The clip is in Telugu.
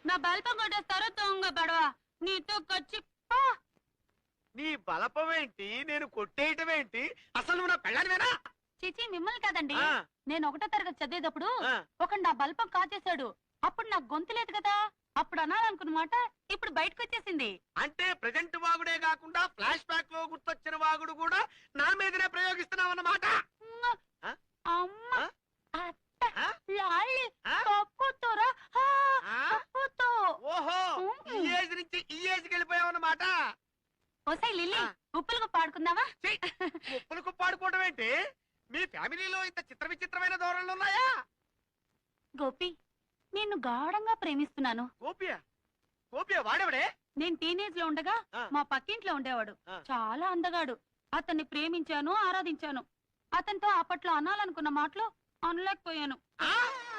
నా బల్పం కొట్టేస్తారో దొంగ బడవా నీతో ఖర్చు. నీ బలపం ఏంటి, నేను కొట్టేయటం ఏంటి? అసలు నువ్వు నా పెళ్ళానివేనా? చిచి మిమ్మల్ని కాదండి. ఆ. నేను 1వ తరగతి చదివేటప్పుడు ఆ. ఒకడు నా బల్పం కాచేశాడు. అప్పుడు నాకు గొంతు లేదు కదా, అప్పుడు అనాలనుకున్న మాట ఇప్పుడు బయటకు వచ్చేసింది. అంటే ప్రజెంట్ వాగుడే కాకుండా ఫ్లాష్ బ్యాక్ లో గుర్తొచ్చిన వాగుడు కూడా నా మీదనే ప్రయోగిస్తున్నావు అన్నమాట. అమ్మ అత్త ఆ? లాలి ఆ? కప్పుతోరా ఆ? కప్పుతో. ఓహో, ఈ ఏజ్ నుంచి ఈ ఏజ్కి వెళ్ళిపోయావు అన్నమాట. ఓసాయి లిల్లీ, ఆ. ఉప్పులకు పాడుకుందావా? ఉప్పులకు పాడుకోవడం ఏంటి? మీ ఫ్యామిలీలో ఇంత చిత్ర విచిత్రమైన ధోరణులు ఉన్నాయా? గోపి, నిన్ను గాఢంగా ప్రేమిస్తున్నాను. గోపియా? గోపియా వాడెవడే? నేను టీనేజ్ లో ఉండగా ఆ. మా పక్కింట్లో ఉండేవాడు. ఆ. చాలా అందగాడు. అతన్ని ప్రేమించాను, ఆరాధించాను. అతనితో అప్పట్లో అనాలనుకున్న మాటలు అనలేకపోయాను. ఆ?